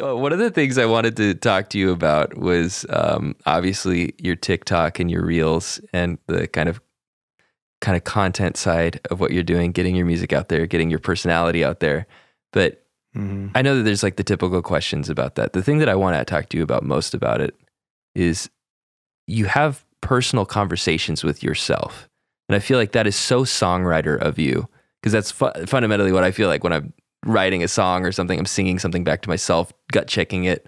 One of the things I wanted to talk to you about was obviously your TikTok and your Reels and the kind of content side of what you're doing, getting your music out there, getting your personality out there. But I know that there's like the typical questions about that. The thing that I want to talk to you about most about it is you have personal conversations with yourself. And I feel like that is so songwriter of you, because that's fundamentally what I feel like when I'm writing a song or something. I'm singing something back to myself, gut checking it,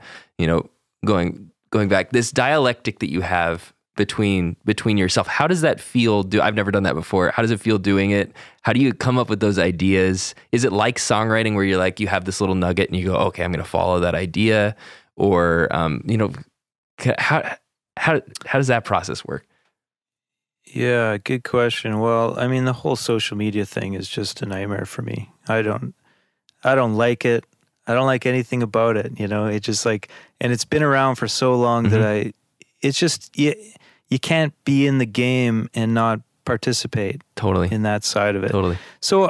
going back. This dialectic that you have between yourself, how does that feel? I've never done that before. How does it feel doing it? How do you come up with those ideas? Is it like songwriting where you're like, you have this little nugget and you go, okay, I'm going to follow that idea? Or, how does that process work? Yeah, good question. Well, I mean, the whole social media thing is just a nightmare for me. I don't like it. I don't like anything about it. It just and it's been around for so long that it's just, you can't be in the game and not participate in that side of it. Totally. So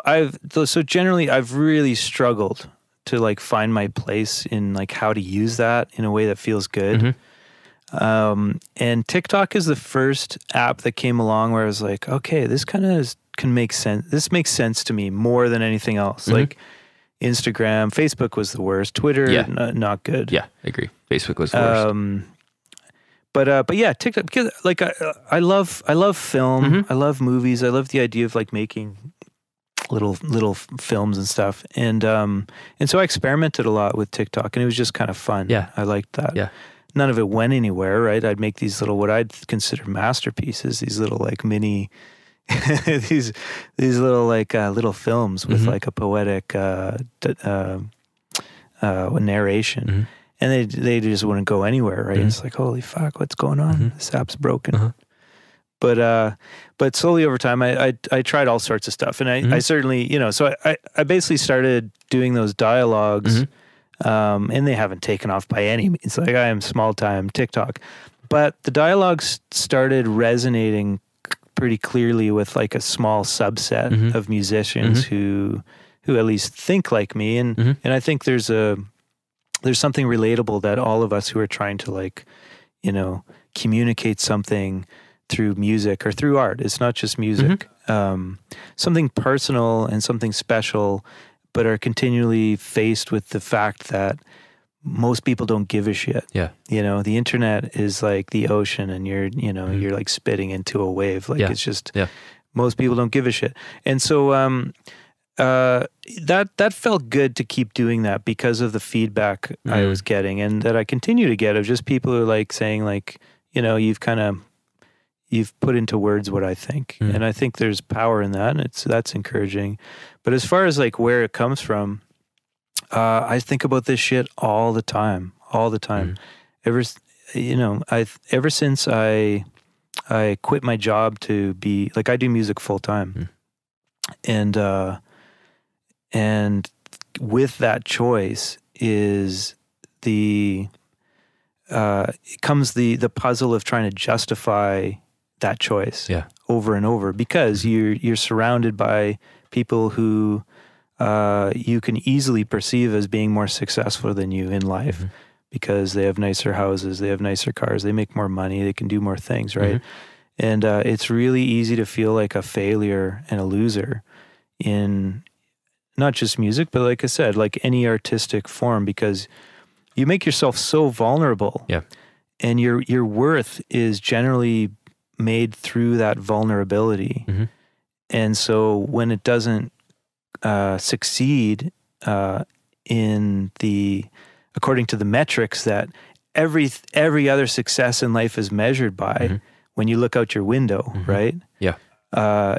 generally I've really struggled to find my place in how to use that in a way that feels good. And TikTok is the first app that came along where I was like, okay, this kind of can make sense. This makes sense to me more than anything else. Like Instagram, Facebook was the worst. Twitter, not good. Yeah, I agree. Facebook was the worst. But yeah, TikTok, because I love film. I love movies. I love the idea of making little films and stuff. And so I experimented a lot with TikTok, and it was just kind of fun. Yeah. I liked that. Yeah. None of it went anywhere, right? I'd make these little, what I'd consider masterpieces, these little mini, these little little films with a poetic narration. And they just wouldn't go anywhere, right? It's like, holy fuck, what's going on? This app's broken. But slowly over time, I tried all sorts of stuff. And I certainly, so I basically started doing those dialogues, and they haven't taken off by any means. I am small time TikTok. But the dialogues started resonating pretty clearly with a small subset of musicians who at least think like me. And I think there's something relatable that all of us who are trying to communicate something through music or through art. It's not just music. Something personal and something special, but are continually faced with the fact that most people don't give a shit. Yeah. The internet is like the ocean, and you're spitting into a wave. It's just, most people don't give a shit. And so, that felt good to keep doing that because of the feedback I was getting, and that I continue to get of just people who are saying you've put into words what I think. And I think there's power in that, and that's encouraging. But as far as where it comes from, I think about this shit all the time. Ever since I quit my job to be I do music full time. And with that choice comes the puzzle of trying to justify that choice over and over, because you're surrounded by people who you can easily perceive as being more successful than you in life, because they have nicer houses, they have nicer cars, they make more money, they can do more things, right? And it's really easy to feel like a failure and a loser in not just music, but like I said, any artistic form, because you make yourself so vulnerable. Yeah. And your worth is generally made through that vulnerability. And so when it doesn't succeed according to the metrics that every other success in life is measured by, when you look out your window, right? Yeah.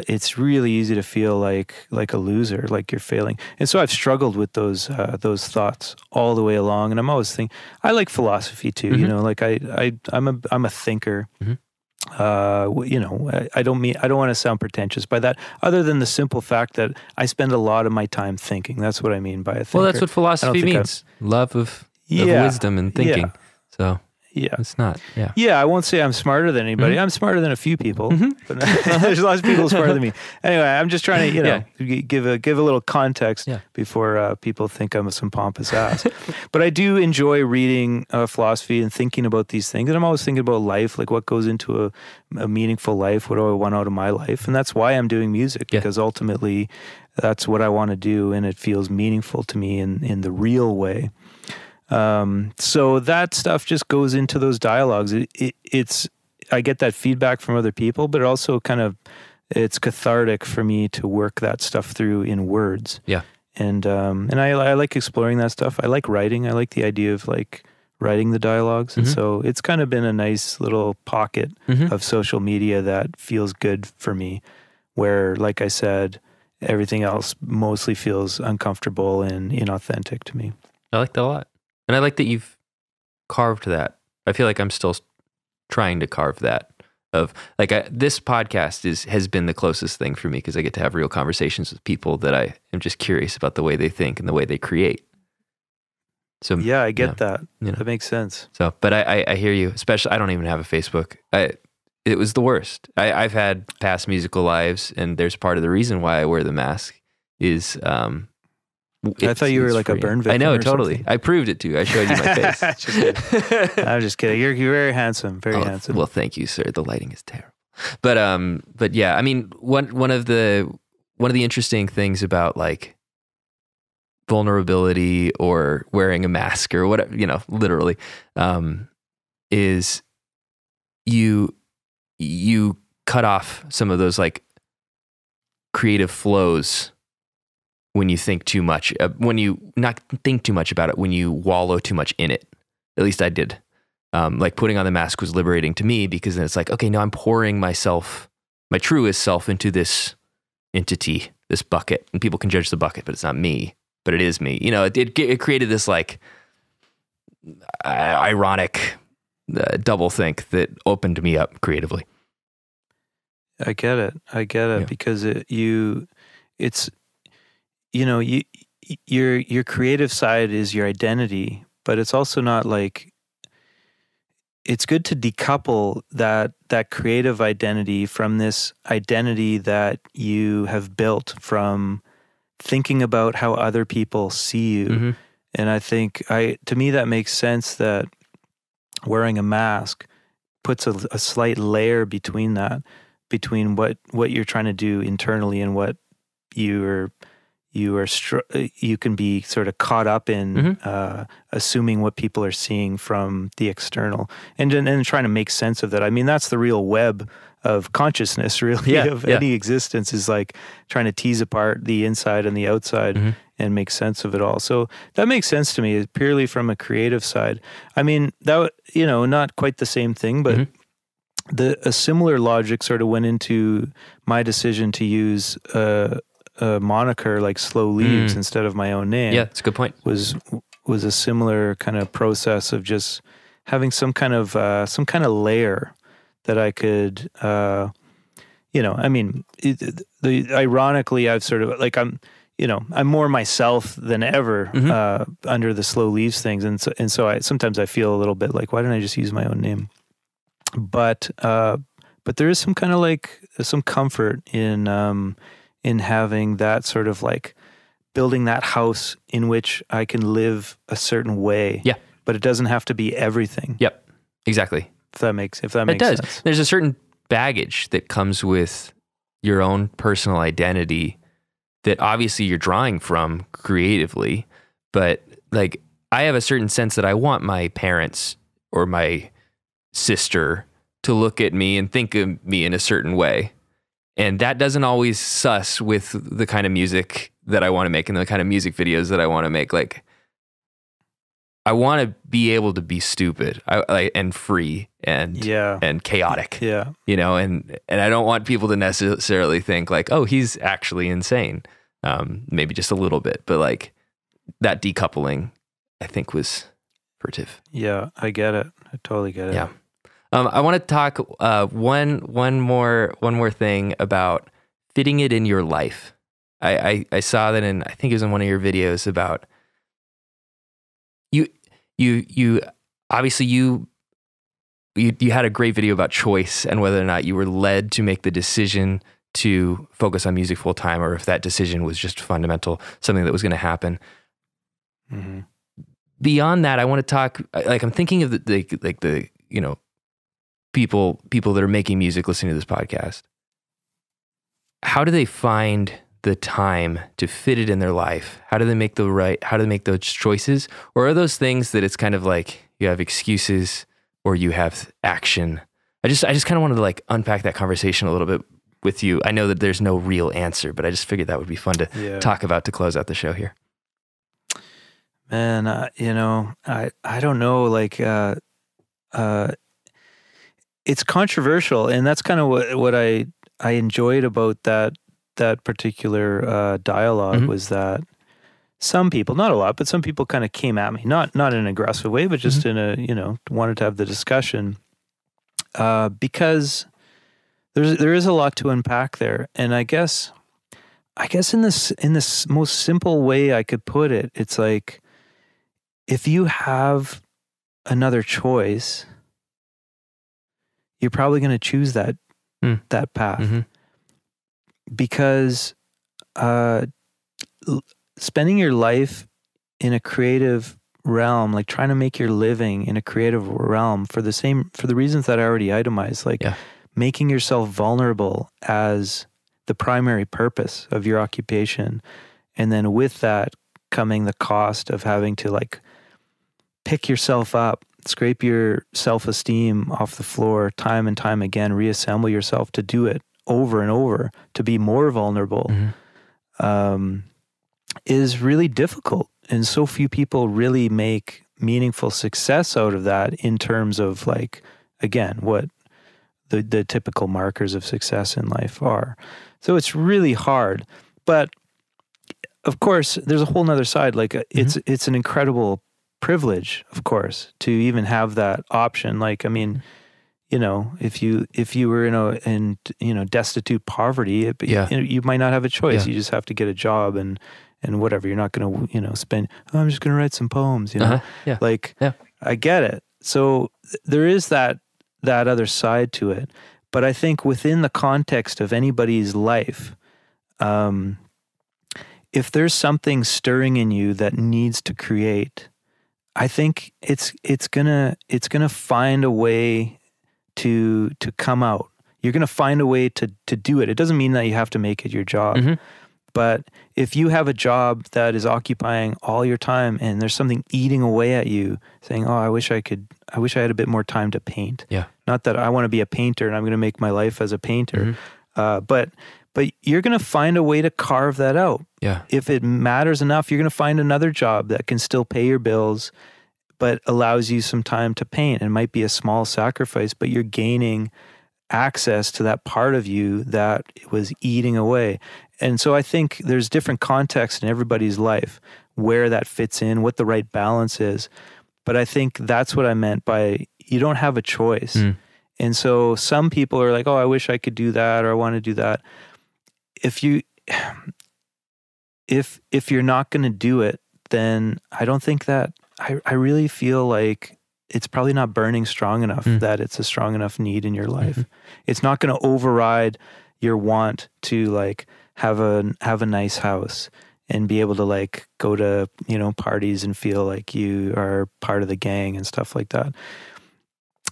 It's really easy to feel like a loser, like you're failing. And so I've struggled with those thoughts all the way along. And I'm always thinking, I like philosophy too, I'm a thinker. I don't want to sound pretentious by that, other than the simple fact that I spend a lot of my time thinking. That's what I mean by a thinker. Well, that's what philosophy means. Love of wisdom and thinking. So Yeah. It's not. Yeah. Yeah, I won't say I'm smarter than anybody. I'm smarter than a few people. But there's lots of people smarter than me. Anyway, I'm just trying to, give a little context before people think I'm some pompous ass. But I do enjoy reading philosophy and thinking about these things. And I'm always thinking about life, like what goes into a meaningful life. What do I want out of my life? And that's why I'm doing music, because ultimately that's what I want to do, and it feels meaningful to me in the real way. So that stuff just goes into those dialogues. It's I get that feedback from other people, but it also it's cathartic for me to work that stuff through in words. Yeah. And I like exploring that stuff. I like writing. I like the idea of like writing the dialogues. And so it's kind of been a nice little pocket of social media that feels good for me, where, like I said, everything else mostly feels uncomfortable and inauthentic to me. I like that a lot. And I like that you've carved that. I feel like I'm still trying to carve that. Of like this podcast has been the closest thing for me, because I get to have real conversations with people that I am just curious about the way they think and the way they create. So yeah, I get that. That makes sense. So, but I hear you. Especially, I don't even have a Facebook. It was the worst. I've had past musical lives, and there's part of the reason why I wear the mask is. I thought you were like a burn victim. I know, totally. Something. I proved it to you. I showed you my face. I'm just kidding. You're very handsome. Very handsome. Well, thank you, sir. The lighting is terrible. But yeah, I mean, one of the interesting things about like vulnerability or wearing a mask or whatever, literally, is you cut off some of those like creative flows when you think too much, when you not think too much about it, when you wallow too much in it. At least I did. Like putting on the mask was liberating to me, because then it's like, okay, now I'm pouring myself, my truest self, into this entity, this bucket, and people can judge the bucket, but it's not me, but it is me. It created this like ironic double think that opened me up creatively. I get it, because your creative side is your identity, but it's also not like, it's good to decouple that creative identity from this identity that you have built from thinking about how other people see you. And I think to me that makes sense, that wearing a mask puts a slight layer between what you're trying to do internally and what you can be sort of caught up in assuming what people are seeing from the external, and trying to make sense of that. I mean, that's the real web of consciousness, really, of any existence, is like trying to tease apart the inside and the outside and make sense of it all. So that makes sense to me, purely from a creative side. I mean, that, not quite the same thing, but a similar logic sort of went into my decision to use a moniker like Slow Leaves instead of my own name. Yeah, that's a good point. Was a similar kind of process of just having some kind of layer that I could, I mean, ironically, I've sort of like, I'm more myself than ever under the Slow Leaves things, and so sometimes I feel a little bit like, why didn't I just use my own name? But there is some kind of like some comfort in having that sort of like building that house in which I can live a certain way. Yeah. But it doesn't have to be everything. Yep. Exactly. If that makes it does. Sense. There's a certain baggage that comes with your own personal identity that obviously you're drawing from creatively, but like I have a certain sense that I want my parents or my sister to look at me and think of me in a certain way. And that doesn't always suss with the kind of music that I want to make and the kind of music videos that I want to make. Like, I want to be able to be stupid and free and chaotic. Yeah. And I don't want people to necessarily think like, oh, he's actually insane. Maybe just a little bit, but like that decoupling, I think, was furtive. Yeah, I get it. I totally get it. Yeah. I want to talk one more thing about fitting it in your life. I saw that I think it was in one of your videos about you obviously you you had a great video about choice and whether or not you were led to make the decision to focus on music full time, or if that decision was just fundamental, something that was going to happen. Mm-hmm. Beyond that, I want to talk, like, I'm thinking of the you know, people that are making music, listening to this podcast. How do they find the time to fit it in their life? How do they make those choices? Or are those things that it's kind of like you have excuses or you have action? I just kind of wanted to like unpack that conversation a little bit with you. I know that there's no real answer, but I just figured that would be fun to talk about to close out the show here. Man, you know, I don't know, like, it's controversial, and that's kind of what I enjoyed about that particular dialogue, mm-hmm. was that some people, not a lot, but some people kind of came at me, not in an aggressive way, but just mm-hmm. in a, you know, wanted to have the discussion, because there is a lot to unpack there. And I guess in this most simple way I could put it, it's like, if you have another choice, you're probably going to choose that path, mm-hmm. because spending your life in a creative realm, like trying to make your living in a creative realm for the reasons that I already itemized, like making yourself vulnerable as the primary purpose of your occupation. And then with that coming the cost of having to like pick yourself up, scrape your self-esteem off the floor time and time again, reassemble yourself to do it over and over, to be more vulnerable, mm-hmm. Is really difficult. And so few people really make meaningful success out of that in terms of, like, again, what the typical markers of success in life are. So it's really hard. But of course, there's a whole nother side. Like, mm-hmm. it's an incredible privilege, of course, to even have that option. Like, I mean, you know, if you were in destitute poverty, you might not have a choice. You just have to get a job and whatever. You're not going to, spend, I'm just going to write some poems, I get it. So there is that other side to it. But I think within the context of anybody's life, if there's something stirring in you that needs to create, I think it's gonna find a way to come out. You're gonna find a way to do it. It doesn't mean that you have to make it your job. Mm-hmm. But if you have a job that is occupying all your time and there's something eating away at you, saying, "Oh, I wish I had a bit more time to paint." Yeah. Not that I want to be a painter and I'm going to make my life as a painter, mm-hmm. But you're going to find a way to carve that out. Yeah. If it matters enough, you're going to find another job that can still pay your bills, but allows you some time to paint. It might be a small sacrifice, but you're gaining access to that part of you that was eating away. And so I think there's different contexts in everybody's life where that fits in, what the right balance is. But I think that's what I meant by you don't have a choice. Mm. And so some people are like, "Oh, I wish I could do that," or "I want to do that." If you're not going to do it, then I don't think that, I really feel like it's probably not burning strong enough that it's a strong enough need in your life. Mm-hmm. It's not going to override your want to like have a nice house and be able to like go to, parties and feel like you are part of the gang and stuff like that.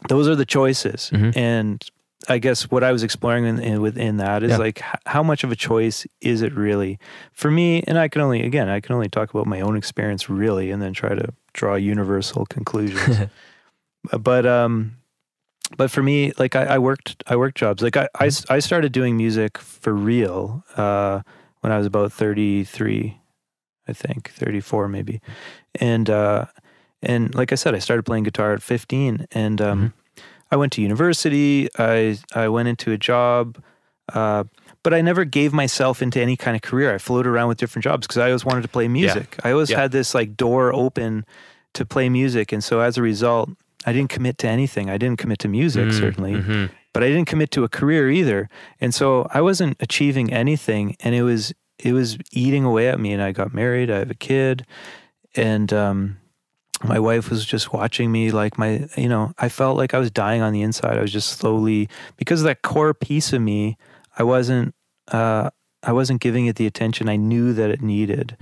Those are the choices. Mm-hmm. And I guess what I was exploring within that is like, how much of a choice is it really for me? And I can only talk about my own experience really, and then try to draw universal conclusions. But for me, like I worked jobs. Like I started doing music for real when I was about 33, I think 34 maybe, and like I said, I started playing guitar at 15, and mm-hmm. I went to university. I went into a job, but I never gave myself into any kind of career. I floated around with different jobs because I always wanted to play music. Yeah. I always had this like door open to play music, and so as a result, I didn't commit to anything. I didn't commit to music certainly, mm-hmm. but I didn't commit to a career either. And so I wasn't achieving anything, and it was eating away at me. And I got married. I have a kid, and my wife was just watching me like I felt like I was dying on the inside. I was just slowly, because of that core piece of me, I wasn't giving it the attention I knew that it needed.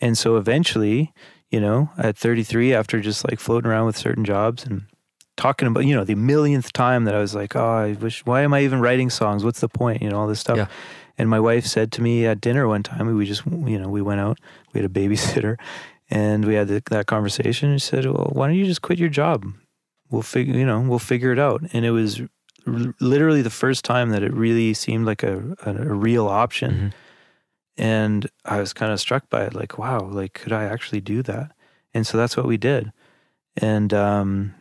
And so eventually, at 33, after just like floating around with certain jobs and talking about, the millionth time that I was like, oh, why am I even writing songs? What's the point? All this stuff. Yeah. And my wife said to me at dinner one time, we just, we went out, we had a babysitter, and we had that conversation. And she said, well, why don't you just quit your job? We'll figure it out. And it was literally the first time that it really seemed like a real option. Mm-hmm. And I was kind of struck by it, like, wow, like, could I actually do that? And so that's what we did. And I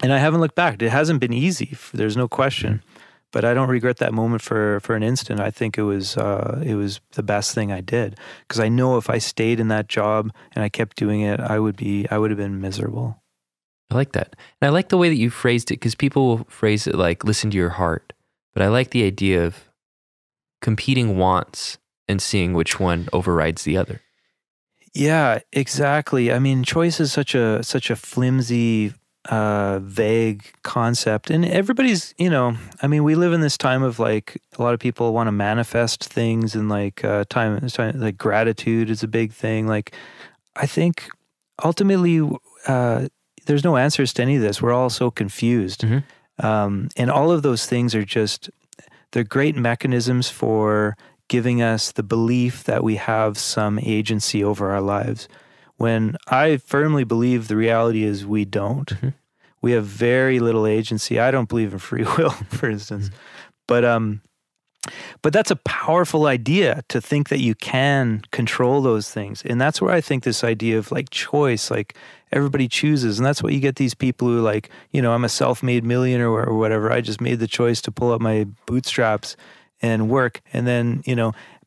haven't looked back. It hasn't been easy. There's no question. Mm-hmm. But I don't regret that moment for an instant. I think it was the best thing I did, because I know if I stayed in that job and I kept doing it, I would have been miserable. I like that. And I like the way that you phrased it, because people will phrase it like, listen to your heart. But I like the idea of competing wants and seeing which one overrides the other. Yeah, exactly. I mean, choice is such a flimsy, vague concept, and everybody's, we live in this time of like, a lot of people want to manifest things, and like time, like gratitude is a big thing. Like, I think ultimately there's no answers to any of this. We're all so confused. Mm-hmm. And all of those things are they're great mechanisms for giving us the belief that we have some agency over our lives, when I firmly believe the reality is we don't. Mm-hmm. We have very little agency. I don't believe in free will, for instance. Mm-hmm. But that's a powerful idea, to think that you can control those things. And that's where I think this idea of like choice, like everybody chooses. And that's what you get these people who like, I'm a self-made millionaire or whatever. I just made the choice to pull up my bootstraps and work. And then,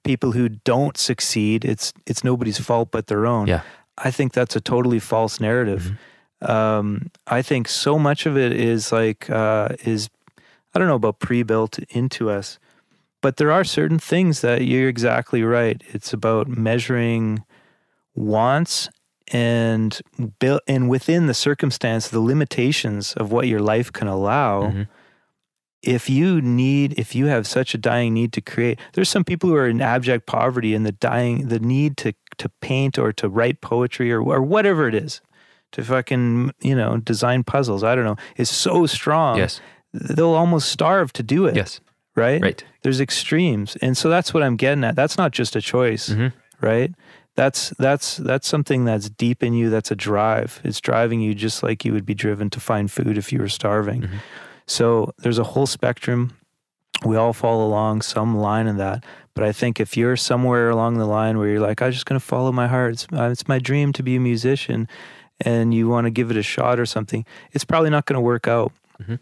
people who don't succeed, it's nobody's fault but their own. Yeah. I think that's a totally false narrative. Mm-hmm. I think so much of it is like, I don't know about pre-built into us, but there are certain things that you're exactly right. It's about measuring wants and within the circumstance, the limitations of what your life can allow. Mm-hmm. If you have such a dying need to create, there's some people who are in abject poverty, and the need to paint or to write poetry or whatever it is, to fucking, design puzzles, I don't know, is so strong. Yes. They'll almost starve to do it. Yes. Right? There's extremes. And so that's what I'm getting at. That's not just a choice, mm-hmm. right? That's something that's deep in you. That's a drive. It's driving you just like you would be driven to find food if you were starving. Mm-hmm. So there's a whole spectrum. We all fall along some line of that. But I think if you're somewhere along the line where you're like, I'm just going to follow my heart. It's my dream to be a musician, and you want to give it a shot or something, it's probably not going to work out. Mm-hmm.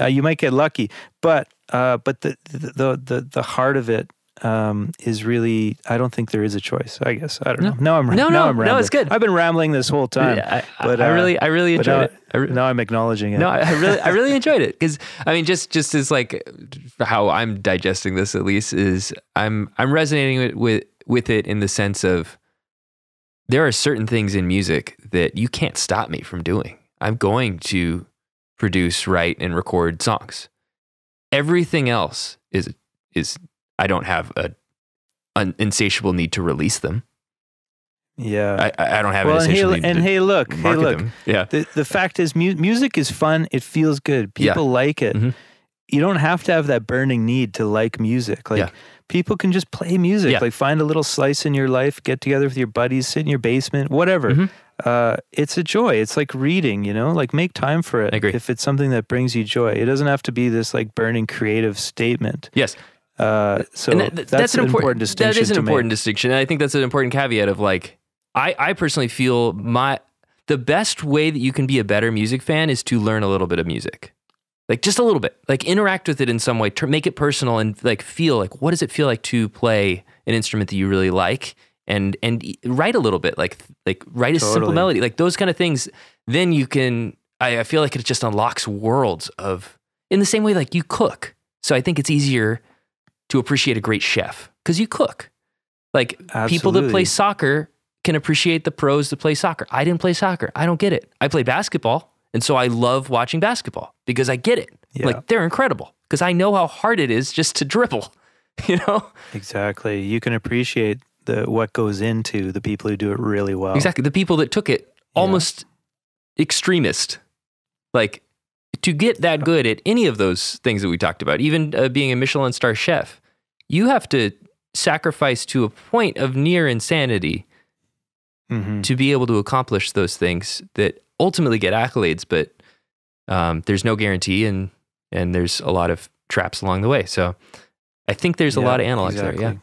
You might get lucky, but the heart of it is really, I don't think there is a choice. I guess I don't know. Now I'm rambling. No, it's good. I've been rambling this whole time. Yeah, I really enjoyed it. Now I'm acknowledging it. No, I really enjoyed it, because I mean, just as like how I'm digesting this, at least, is I'm resonating with it in the sense of, there are certain things in music that you can't stop me from doing. I'm going to produce, write, and record songs. Everything else is I don't have an insatiable need to release them. Yeah, I don't have an insatiable need to market them. Yeah. The fact is, music is fun. It feels good. People like it. Mm-hmm. You don't have to have that burning need to like music. Like, people can just play music. Yeah. Like, find a little slice in your life, get together with your buddies, sit in your basement, whatever. Mm-hmm. It's a joy. It's like reading, like, make time for it. I agree. If it's something that brings you joy. It doesn't have to be this like burning creative statement. Yes. So that's an important distinction. That is an important distinction. And I think that's an important caveat of like, I personally feel the best way that you can be a better music fan is to learn a little bit of music. Like, just a little bit, like, interact with it in some way, make it personal, and like feel like, what does it feel like to play an instrument that you really like, and write a little bit, like write a simple melody, like those kind of things. Then you can, I feel like it just unlocks worlds of, in the same way like you cook. So I think it's easier to appreciate a great chef because you cook. Like, people that play soccer can appreciate the pros that play soccer. I didn't play soccer. I don't get it. I played basketball. And so I love watching basketball because I get it. Yeah. Like they're incredible because I know how hard it is just to dribble, you know? Exactly. You can appreciate what goes into the people who do it really well. Exactly. The people that took it almost extremist. Like to get that good at any of those things that we talked about, even being a Michelin star chef, you have to sacrifice to a point of near insanity to be able to accomplish those things that ultimately get accolades, but there's no guarantee and there's a lot of traps along the way. So I think there's a lot of analogs there. Yeah.